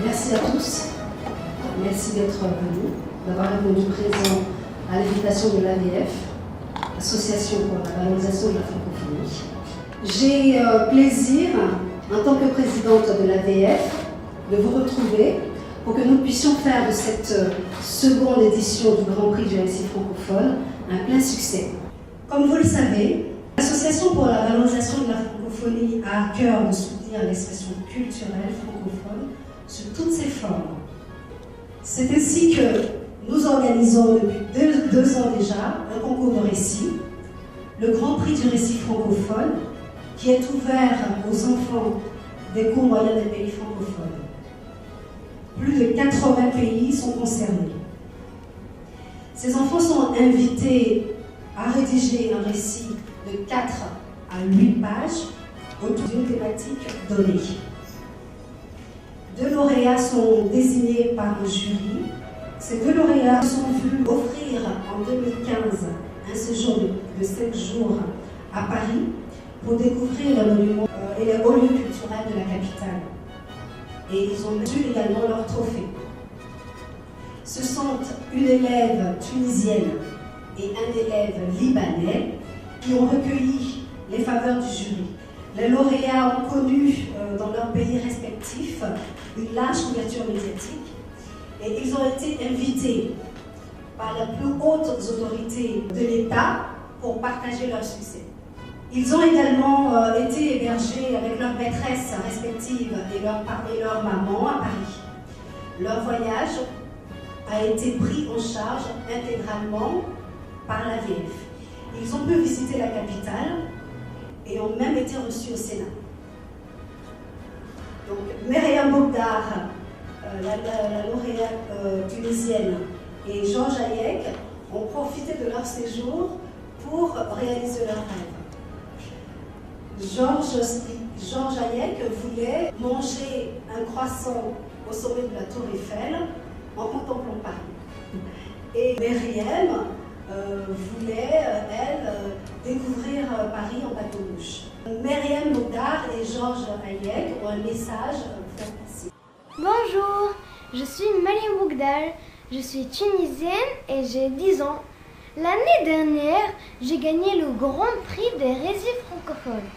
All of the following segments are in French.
Merci à tous. Merci d'être venus, d'avoir répondu présent à l'invitation de l'AVF, Association pour la valorisation de la francophonie. J'ai plaisir, en tant que présidente de l'AVF, de vous retrouver pour que nous puissions faire de cette seconde édition du Grand Prix du récit francophone un plein succès. Comme vous le savez, l'Association pour la valorisation de la francophonie a à cœur de soutenir l'expression culturelle francophone sous toutes ses formes. C'est ainsi que nous organisons depuis deux ans déjà un concours de récit, le Grand Prix du récit francophone, qui est ouvert aux enfants des cours moyens des pays francophones. Plus de 80 pays sont concernés. Ces enfants sont invités à rédiger un récit de 4 à 8 pages autour d'une thématique donnée. 2 lauréats sont désignés par le jury. Ces 2 lauréats sont vus offrir en 2015 un séjour de 5 jours à Paris pour découvrir les monuments et les hauts lieux culturels de la capitale. Et ils ont reçu également leur trophée. Ce sont une élève tunisienne et un élève libanais qui ont recueilli les faveurs du jury. Les lauréats ont connu dans leurs pays respectifs une large couverture médiatique et ils ont été invités par les plus hautes autorités de l'État pour partager leur succès. Ils ont également été hébergés avec leurs maîtresses respectives et leur maman à Paris. Leur voyage a été pris en charge intégralement par l'AVF. Ils ont pu visiter la capitale et ont même été reçus au Sénat. Donc, Myriam Bogdar, la lauréate tunisienne, et Georges Hayek ont profité de leur séjour pour réaliser leur rêve. Georges Hayek voulait manger un croissant au sommet de la Tour Eiffel en contemplant Paris. Et Myriam voulait, elle, découvrir Paris en bateau mouche. Myriam Bogdar et Georges Hayek ont un message à faire passer. Bonjour, je suis Myriam Bogdar, je suis tunisienne et j'ai 10 ans. L'année dernière, j'ai gagné le Grand Prix des récits francophones.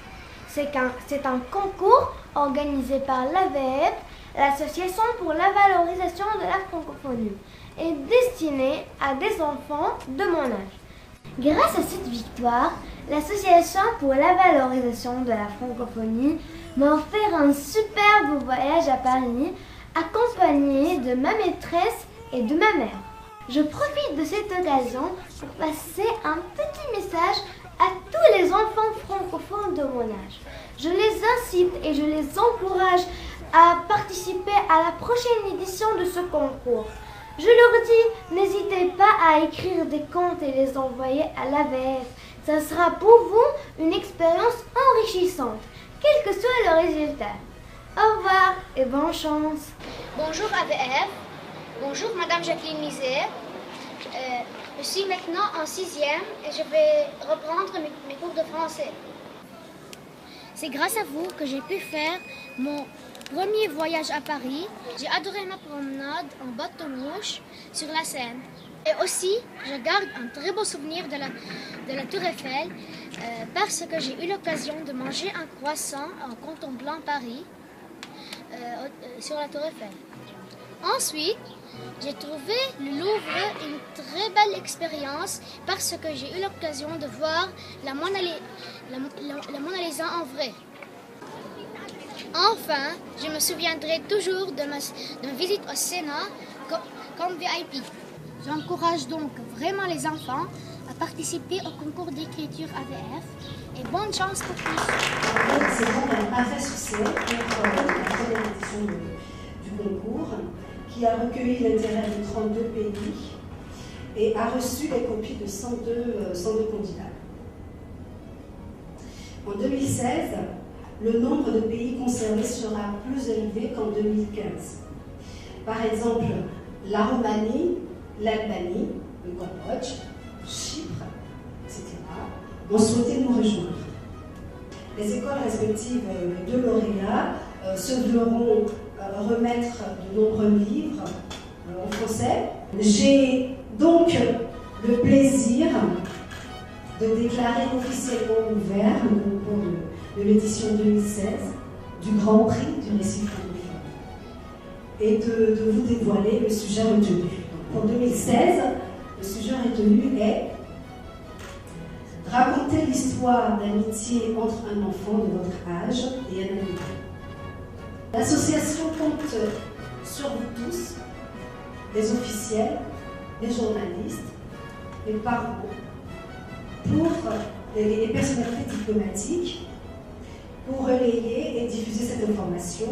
C'est un concours organisé par l'AVF, l'Association pour la valorisation de la francophonie, et destiné à des enfants de mon âge. Grâce à cette victoire, l'Association pour la valorisation de la francophonie m'a offert un superbe voyage à Paris, accompagné de ma maîtresse et de ma mère. Je profite de cette occasion pour passer un petit message à tous les enfants francophones de mon âge. Je les incite et je les encourage à participer à la prochaine édition de ce concours. Je leur dis, n'hésitez pas à écrire des contes et les envoyer à l'AVF. Ça sera pour vous une expérience enrichissante, quel que soit le résultat. Au revoir et bonne chance. Bonjour AVF, bonjour Madame Jacqueline Misère. Je suis maintenant en 6e et je vais reprendre mes cours de français. C'est grâce à vous que j'ai pu faire mon premier voyage à Paris. J'ai adoré ma promenade en bateau mouche sur la Seine. Et aussi, je garde un très beau souvenir de la Tour Eiffel parce que j'ai eu l'occasion de manger un croissant en contemplant Paris sur la Tour Eiffel. Ensuite, j'ai trouvé le Louvre une très belle expérience parce que j'ai eu l'occasion de voir la Mona Lisa en vrai. Enfin, je me souviendrai toujours de ma visite au Sénat comme VIP. J'encourage donc vraiment les enfants à participer au concours d'écriture AVF et bonne chance pour tous. C'est donc un parfait succès pour la première édition du concours qui a recueilli l'intérêt de 32 pays et a reçu les copies de 102 candidats. En 2016, le nombre de pays concernés sera plus élevé qu'en 2015. Par exemple, la Roumanie, l'Albanie, le Cambodge, Chypre, etc. ont souhaité nous rejoindre. Les écoles respectives des 2 lauréats se verront remettre de nombreux livres en français. J'ai donc le plaisir de déclarer officiellement ouvert le concours de l'édition 2016 du Grand Prix du récit francophone et de vous dévoiler le sujet retenu. Donc, pour 2016, le sujet retenu est raconter l'histoire d'amitié entre un enfant de votre âge et un adulte. L'association compte sur vous tous, les officiels, les journalistes, les parents, pour les personnalités diplomatiques, pour relayer et diffuser cette information,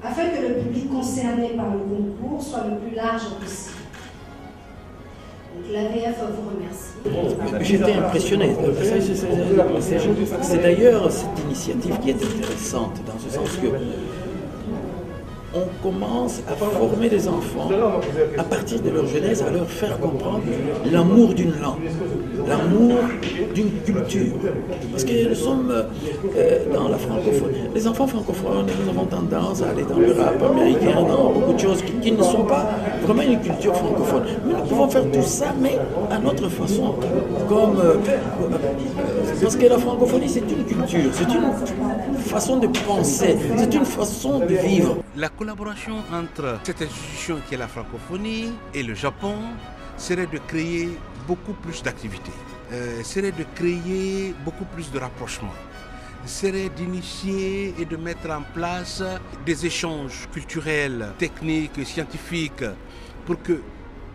afin que le public concerné par le concours soit le plus large possible. Donc l'AVF vous remercie. J'étais impressionné. C'est d'ailleurs cette initiative qui est intéressante, dans ce sens que on commence à former les enfants à partir de leur jeunesse, à leur faire comprendre l'amour d'une langue, l'amour d'une culture. Parce que nous sommes dans la francophonie. Les enfants francophones, nous avons tendance à aller dans le rap américain, dans beaucoup de choses qui ne sont pas vraiment une culture francophone. Mais nous pouvons faire tout ça, mais à notre façon. Parce que la francophonie, c'est une culture, c'est une façon de penser, c'est une façon de vivre. La collaboration entre cette institution qui est la francophonie et le Japon serait de créer beaucoup plus d'activités, serait de créer beaucoup plus de rapprochements, serait d'initier et de mettre en place des échanges culturels, techniques, scientifiques, pour que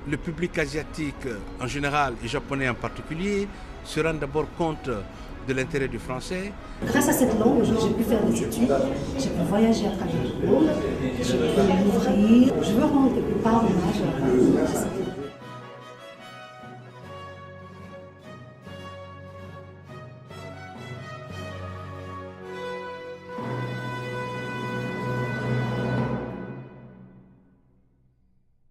le public asiatique en général et japonais en particulier se rende d'abord compte de l'intérêt du français. Grâce à cette langue, j'ai pu faire des études, j'ai pu voyager à travers le monde, j'ai pu m'ouvrir. Je veux rendre quelque part hommage à cette langue.